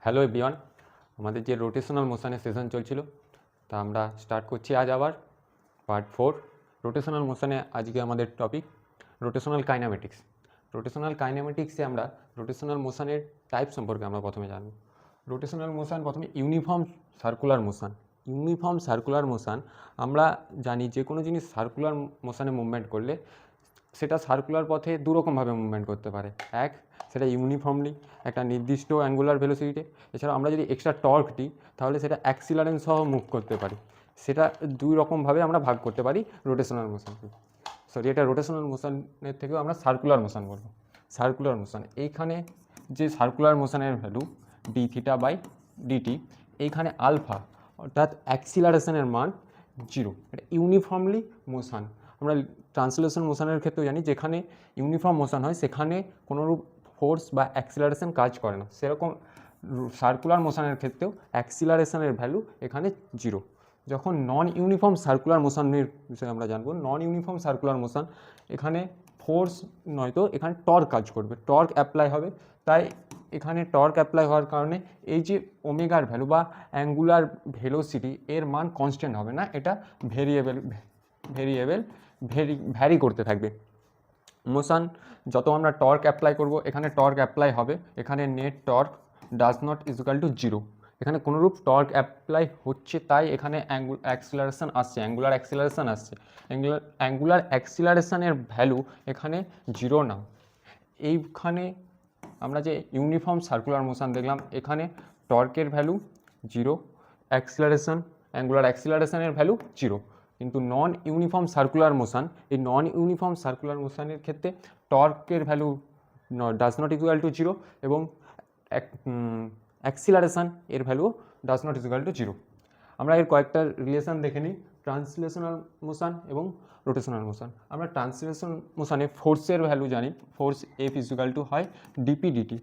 Hello everyone, আমাদের যে rotational মোশনের session চলছিল তা আমরা স্টার্ট করছি আজ আবার পার্ট 4। রোটেশনাল মোশনে আজকে আমাদের টপিক রোটেশনাল কাইনেমেটিক্স। রোটেশনাল কাইনেমেটিক্সে আমরা রোটেশনাল মোশনের টাইপ সম্পর্কে আমরা প্রথমে জানব। রোটেশনাল মোশন প্রথমে uniform circular motion. Uniform circular motion আমরা জানি যে কোনো জিনিস সার্কুলার মোশনে মুভমেন্ট করলে সেটা সার্কুলার পথে দুরকমভাবে মুভমেন্ট করতে পারে। এক, সেটা ইউনিফর্মলি একটা নির্দিষ্ট অ্যাঙ্গুলার ভেলোসিটিতে। এছাড়া আমরা যদি এক্সট্রা টর্ক দিই তাহলে সেটা অ্যাক্সিলারেশন সহ মুভ করতে পারি। সেটা দুই রকমভাবে আমরা ভাগ করতে পারি রোটেশনাল মোশনকে। এটা রোটেশনাল মোশনের থেকেও আমরা সার্কুলার মোশন বলবো। সার্কুলার মোশন, এইখানে যে সার্কুলার মোশনের value d theta by d t, এইখানে আলফা অর্থাৎ অ্যাক্সিলারেশনের মান 0। এটা ইউনিফর্মলি মোশন। আমরা ট্রান্সলেশন মোশনের ক্ষেত্রেও জানি যেখানে ইউনিফর্ম মোশন হয় সেখানে কোনোরূপ ফোর্স বা অ্যাক্সিলারেশন কাজ করে না। সেরকম সার্কুলার মোশনের ক্ষেত্রেও অ্যাক্সিলারেশনের ভ্যালু এখানে 0। যখন নন ইউনিফর্ম সার্কুলার মোশনের বিষয়ে আমরা জানবো, নন ইউনিফর্ম সার্কুলার মোশন এখানে ফোর্স নয়তো এখানে টর্ক কাজ করবে, টর্ক অ্যাপ্লাই হবে। তাই এখানে টর্ক অ্যাপ্লাই হওয়ার কারণে এই যে ওমেগার ভ্যালু বা অ্যাঙ্গুলার ভেলোসিটি এর মান কনস্ট্যান্ট হবে না, এটা ভ্যারি করতে থাকবে। মোশন যত আমরা টর্ক অ্যাপ্লাই করব এখানে টর্ক অ্যাপ্লাই হবে, এখানে net torque does not equal to 0। এখানে কোনোরূপ টর্ক অ্যাপ্লাই হচ্ছে তাই এখানে অ্যাক্সিলারেশন আসছে, অ্যাঙ্গুলার অ্যাক্সিলারেশন আসছে। অ্যাঙ্গুলার অ্যাক্সিলারেশনের ভ্যালু এখানে 0 না। এইখানে আমরা যে ইউনিফর্ম সার্কুলার মোশন দেখলাম এখানে টর্কের ভ্যালু 0, অ্যাক্সিলারেশন অ্যাঙ্গুলার অ্যাক্সিলারেশনের ভ্যালু 0। কিন্তু নন ইউনিফর্ম সার্কুলার মোশন, এই নন ইউনিফর্ম সার্কুলার মোশনের ক্ষেত্রে টর্কের value does not equal to 0 এবং অ্যাক্সিলারেশন এর value does not equal to 0। আমরা এর কয়েকটা রিলেশন দেখে নিই, ট্রান্সলেশনাল মোশন এবং রোটেশনাল মোশন। আমরা ট্রান্সলেশন মোশনে ফোর্সের ভ্যালু জানি, ফোর্স এফ ইকুয়াল টু হয় ডিপি ডিটি,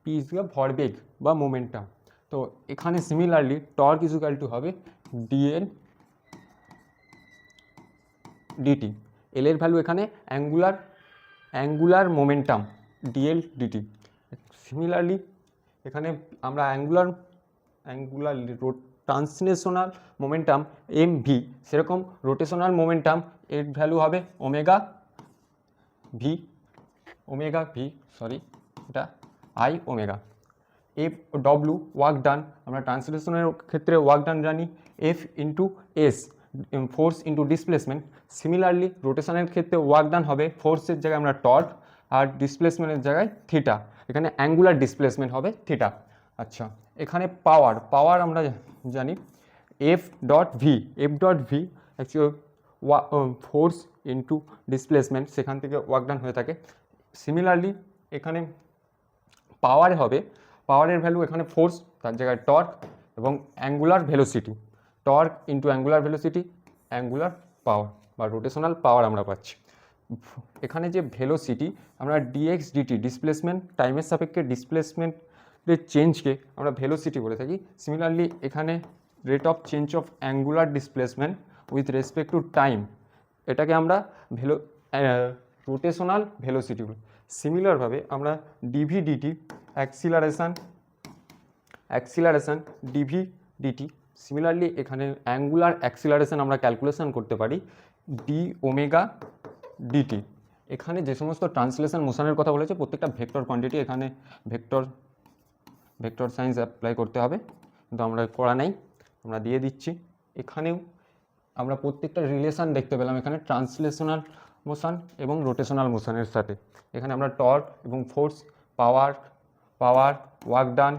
পি ইকুয়াল ভরবেগ বা মোমেন্টাম। তো এখানে সিমিলারলি টর্ক ইকুয়াল টু হবে ডিএল ডিটি। এল এর ভ্যালু এখানে angular momentum d l d t. Similarly এখানে আমরা angular translational momentum m v, সেরকম রোটেশনাল মোমেন্টাম এর ভ্যালু হবে ওমেগা ভি, এটা আই ওমেগা। এফ ডব্লিউ ওয়ার্ক ডান, আমরা ট্রান্সলেশনের ক্ষেত্রে ওয়ার্ক ডান জানি f into s, force into displacement. Similarly রোটেশনের ক্ষেত্রে ওয়ার্ক ডান হবে ফোর্সের জায়গায় আমরা টর্ক আর ডিসপ্লেসমেন্টের জায়গায় থিটা, এখানে অ্যাঙ্গুলার ডিসপ্লেসমেন্ট হবে থিটা। আচ্ছা, এখানে পাওয়ার আমরা জানি F dot V actually force into displacement, সেখান থেকে ওয়ার্ক ডান হয়ে থাকে। সিমিলারলি এখানে পাওয়ারের ভ্যালু এখানে ফোর্স, তার জায়গায় টর্ক এবং angular velocity, torque into angular velocity angular power বা রোটেশনাল পাওয়ার আমরা পাচ্ছি। এখানে যে ভেলোসিটি আমরা ডিএক্স ডিটি, ডিসপ্লেসমেন্ট টাইমের সাপেক্ষে ডিসপ্লেসমেন্টের চেঞ্জকে আমরা ভেলোসিটি বলে থাকি। সিমিলারলি এখানে rate of change of angular displacement with respect to time, এটাকে আমরা রোটেশনাল ভেলোসিটি বলি। সিমিলারভাবে আমরা DV DT acceleration DV DT, similarly এখানে অ্যাঙ্গুলার অ্যাক্সিলারেশন আমরা ক্যালকুলেশন করতে পারি ডি ওমেগা ডিটি। এখানে যে সমস্ত ট্রান্সলেশন মোশনের কথা বলেছে প্রত্যেকটা ভেক্টর কোয়ান্টিটি, এখানে ভেক্টর সায়েন্স অ্যাপ্লাই করতে হবে, কিন্তু আমরা করা নাই, আমরা দিয়ে দিচ্ছি। এখানেও আমরা প্রত্যেকটা রিলেশান দেখতে পেলাম এখানে ট্রান্সলেশনাল মোশন এবং রোটেশনাল মোশনের সাথে। এখানে আমরা টর্ক এবং ফোর্স, পাওয়ার ওয়ার্ক ডান,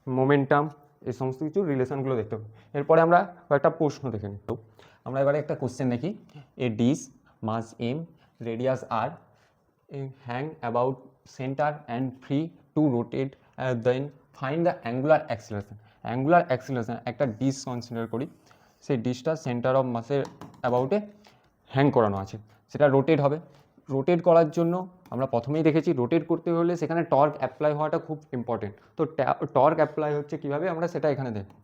মোমেন্টাম, এই সমস্ত কিছু রিলেশনগুলো দেখতে পাবো। এরপরে আমরা কয়েকটা প্রশ্ন দেখে নিই। আমরা এবারে একটা কোশ্চেন দেখি, a disc mass m radius r hang about centre and free to rotate, then find the angular acceleration. Angular acceleration একটা ডিস কনসিডার করি, সেই ডিসটা সেন্টার অফ মাসের অ্যাবাউটে হ্যাং করানো আছে, সেটা রোটেট হবে। রোটেট করার জন্য আমরা প্রথমেই দেখেছি রোটেট করতে হলে সেখানে টর্ক অ্যাপ্লাই হওয়াটা খুব ইম্পর্টেন্ট। তো টর্ক অ্যাপ্লাই হচ্ছে কীভাবে, আমরা সেটা এখানে দেখি।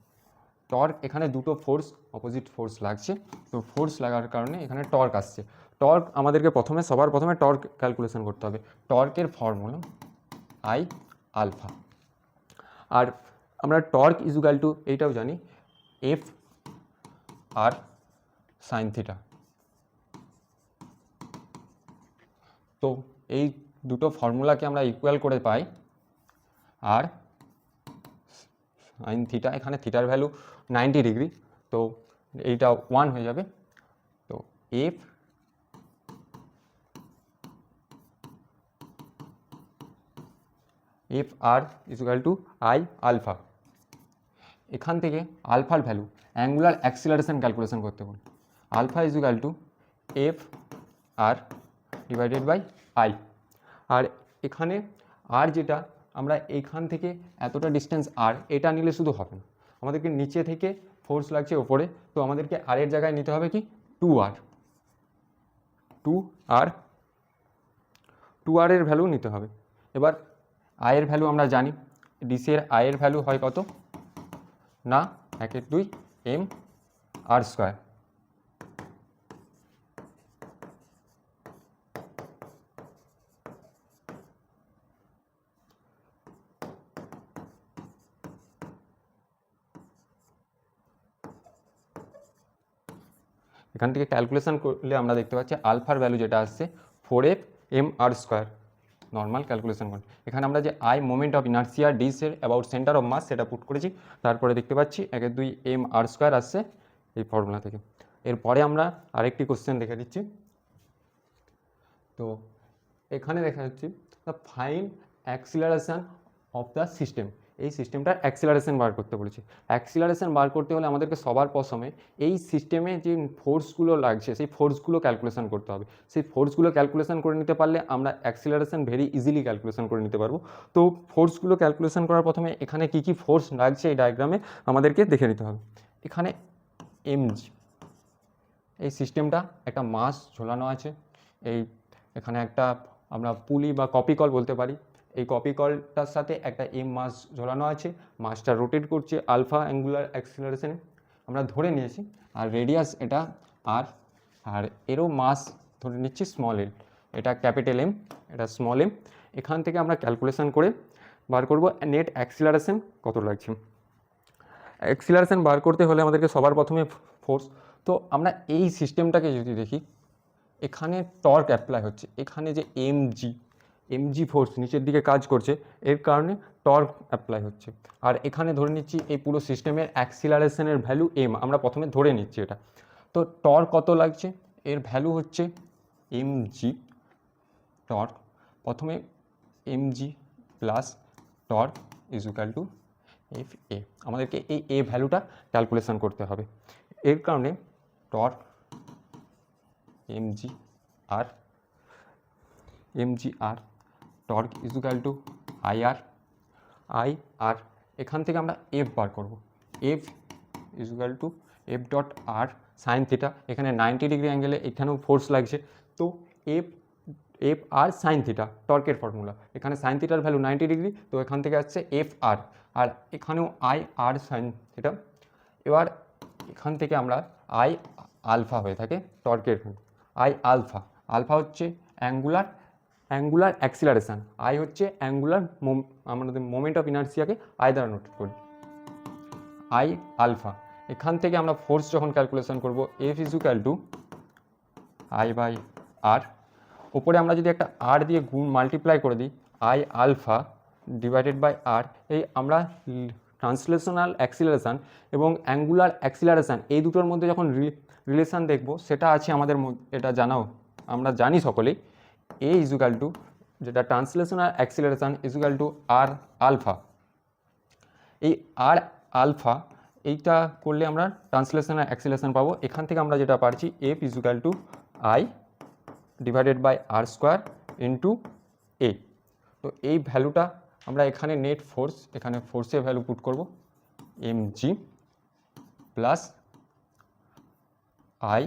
টর্ক, এখানে দুটো ফোর্স, অপোজিট ফোর্স লাগছে, তো ফোর্স লাগার কারণে এখানে টর্ক আসছে। টর্ক আমাদেরকে সবার প্রথমে টর্ক ক্যালকুলেশন করতে হবে। টর্কের ফর্মুলা আই আলফা। আর আমরা টর্ক ইজুকাল টু এইটাও জানি এফ আর সাইন থিটা। তো এই দুটো ফর্মুলাকে আমরা ইকুয়াল করে পাই, আর সাইন থিটা, এখানে থিটার ভ্যালু 90 ডিগ্রি, তো এইটা 1 হয়ে যাবে। তো f r equal to I alpha. এখান থেকে আলফার ভ্যালু অ্যাঙ্গুলার অ্যাক্সিলারেশন ক্যালকুলেশন করতে বলি। Alpha equal to f r divided by I. আর এখানে আর যেটা আমরা এইখান থেকে এতটা ডিস্টেন্স আর এটা নিলে শুধু হবে না, আমাদেরকে নিচে থেকে ফোর্স লাগছে ওপরে, তো আমাদেরকে আর এর জায়গায় নিতে হবে কি 2r। 2r এর ভ্যালু নিতে হবে। এবার আয়ের ভ্যালু আমরা জানি, ডিসি এর আয়ের ভ্যালু হয় কত না 1/2 mr²। এখান থেকে ক্যালকুলেশন করলে আমরা দেখতে পাচ্ছি আলফার ভ্যালু যেটা আসছে 4f mr²। নর্মাল ক্যালকুলেশন করে এখানে আমরা যে আই মোমেন্ট অফ ইনার্সিয়া ডিসের অ্যাবাউট সেন্টার অফ মাস সেটা পুট করেছি, তারপরে দেখতে পাচ্ছি 1/2 mr² আসছে এই ফর্মুলা থেকে। এরপরে আমরা আরেকটি কোশ্চেন দেখে দিচ্ছি। তো এখানে দেখা যাচ্ছে the fine acceleration of the system. এই সিস্টেমটার অ্যাক্সিলারেশন বার করতে বলেছি। অ্যাক্সিলারেশন বার করতে হলে আমাদেরকে সবার প্রথমে এই সিস্টেমে যে ফোর্সগুলো লাগছে সেই ফোর্সগুলো ক্যালকুলেশন করতে হবে। সেই ফোর্সগুলো ক্যালকুলেশন করে নিতে পারলে আমরা অ্যাক্সিলারেশন ভেরি ইজিলি ক্যালকুলেশন করে নিতে পারবো। তো ফোর্সগুলো ক্যালকুলেশন করার প্রথমে এখানে কী কী ফোর্স লাগছে এই ডায়াগ্রামে আমাদেরকে দেখে নিতে হবে। এখানে এমজি, এই সিস্টেমটা একটা মাস ঝোলানো আছে, এখানে একটা আমরা পুলি বা কপি কল বলতে পারি, এই কপি কলটার সাথে একটা মাস ঝোলানো আছে, মাসটা রোটেট করছে আলফা অ্যাঙ্গুলার অ্যাক্সিলারেশনে আমরা ধরে নিয়েছি, আর রেডিয়াস এটা আর এরও মাস ধরে নিচ্ছি স্মল এল, এটা ক্যাপিটাল এম, এটা স্মল এম। এখান থেকে আমরা ক্যালকুলেশন করে বার করব নেট অ্যাক্সিলারেশন কত লাগছে। অ্যাক্সিলারেশন বার করতে হলে আমাদেরকে সবার প্রথমে ফোর্স, তো আমরা এই সিস্টেমটাকে যদি দেখি এখানে টর্ক অ্যাপ্লাই হচ্ছে, এখানে যে এমজি ফোর্স নিচের দিকে কাজ করছে এর কারণে টর্ক অ্যাপ্লাই হচ্ছে। আর এখানে ধরে নিচ্ছি এই পুরো সিস্টেমের অ্যাক্সিলারেশনের ভ্যালু এম, আমরা প্রথমে ধরে নিচ্ছি এটা। তো টর্ক কত লাগছে, এর ভ্যালু হচ্ছে এমজি টর্ক, প্রথমে m g plus torque equal to f a. আমাদেরকে এই এ ভ্যালুটা ক্যালকুলেশন করতে হবে। এর কারণে torque m g r torque equal to I আর এখান থেকে আমরা এফ বার করব। F equal to f dot r sine theta, এখানে 90 ডিগ্রি অ্যাঙ্গেলে এখানেও ফোর্স লাগছে, তো এফ আর সাইন থিটা টর্কের ফর্মুলা, এখানে সাইন থিটার ভ্যালু 90 ডিগ্রি, তো এখান থেকে আসছে এফ আর এখানেও আই আর সাইন থিটা। এবার এখান থেকে আমরা আই আলফা হয়ে থাকে টর্কের, আই আলফা হচ্ছে অ্যাঙ্গুলার অ্যাক্সিলারেশান, আই হচ্ছে অ্যাঙ্গুলার আমাদের মোমেন্ট অফ ইনার্সিয়াকে আই দ্বারা নোট করি, আই আলফা। এখান থেকে আমরা ফোর্স যখন ক্যালকুলেশন করব f equal to I by r, ওপরে আমরা যদি একটা আর দিয়ে গুণ মাল্টিপ্লাই করে দিই আই আলফা ডিভাইডেড বাই আর, এই আমরা ট্রান্সলেশনাল অ্যাক্সিলারেশান এবং অ্যাঙ্গুলার অ্যাক্সিলারেশান এই দুটোর মধ্যে যখন রিলেশান দেখব সেটা আছে আমাদের, এটা জানাও আমরা জানি সকলেই, এ ইজুকাল টু যেটা translational অ্যাক্সিলারেশান equal to R alpha. এই আর আলফা এইটা করলে আমরা ট্রান্সলেশনাল অ্যাক্সিলারেশান পাবো। এখান থেকে আমরা যেটা পারছি f equal to I divided by R square into a. তো এই ভ্যালুটা আমরা এখানে নেট ফোর্স, এখানে ফোর্সের ভ্যালু পুট করব এমজি প্লাস আই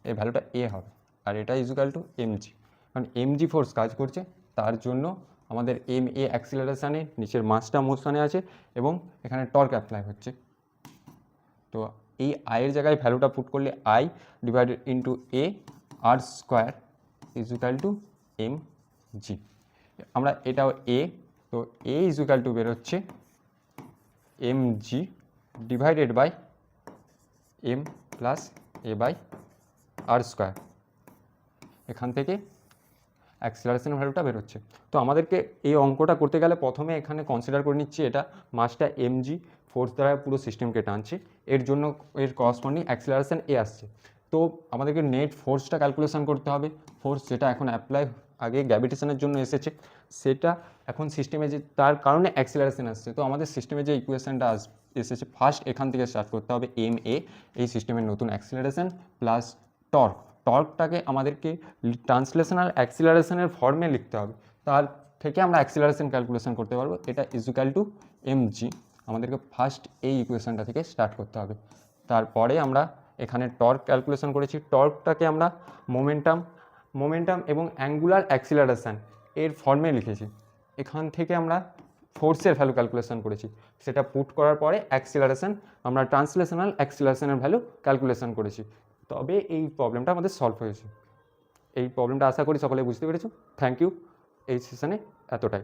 এই ভ্যালুটা এ হবে, আর এটা ইজুকাল টু এমজি, কারণ এমজি ফোর্স কাজ করছে তার জন্য আমাদের এম এ অ্যাক্সিলারেশানে নিচের মাসটা মোশনে আছে এবং এখানে টর্ক অ্যাপ্লাই হচ্ছে। তো এই আয়ের জায়গায় ভ্যালুটা পুট করলে I divided into A R square equal to M G. আমরা এটাও এ, তো এ ইজ ইকুয়াল টু বেরোচ্ছে mg divided by m plus a by R square. এখান থেকে অ্যাক্সিলারেশন ভ্যালুটা বেরোচ্ছে। তো আমাদেরকে এই অঙ্কটা করতে গেলে প্রথমে এখানে কনসিডার করে নিচ্ছি এটা মাসটা mg ফোর্স দ্বারা পুরো সিস্টেমকে টানছে, এর জন্য এর করসপন্ডিং অ্যাক্সিলারেশন এ আসছে। তো আমাদেরকে নেট ফোর্সটা ক্যালকুলেশন করতে হবে, ফোর্স যেটা এখন অ্যাপ্লাই আগে গ্র্যাভিটেশনের জন্য এসেছে সেটা এখন সিস্টেমে যে তার কারণে অ্যাক্সিলারেশন আসছে। তো আমাদের সিস্টেমে যে ইকুয়েশনটা এসেছে ফার্স্ট এখান থেকে স্টার্ট করতে হবে এম এ, এই সিস্টেমের নতুন অ্যাক্সিলারেশন প্লাস টর্ক। টর্কটাকে আমাদেরকে ট্রান্সলেশনাল অ্যাক্সিলারেশনের ফর্মে লিখতে হবে, তার থেকে আমরা অ্যাক্সিলারেশন ক্যালকুলেশন করতে পারবো। এটা ইকুয়াল টু mg, আমাদেরকে ফার্স্ট এই ইকুয়েশনটা থেকে স্টার্ট করতে হবে। তারপরে আমরা এখানে টর্ক ক্যালকুলেশন করেছি, টর্কটাকে আমরা মোমেন্টাম এবং অ্যাঙ্গুলার অ্যাক্সিলারেশন এর ফর্মে লিখেছি। এখান থেকে আমরা ফোর্সের ভ্যালু ক্যালকুলেশন করেছি, সেটা পুট করার পরে অ্যাক্সিলারেশন আমরা ট্রান্সলেশনাল অ্যাক্সিলারেশনের ভ্যালু ক্যালকুলেশন করেছি। তবে এই প্রবলেমটা আমাদের সলভ হয়েছে। এই প্রবলেমটা আশা করি সকলে বুঝতে পেরেছো। থ্যাংক ইউ, এই সেশনে এতটাই।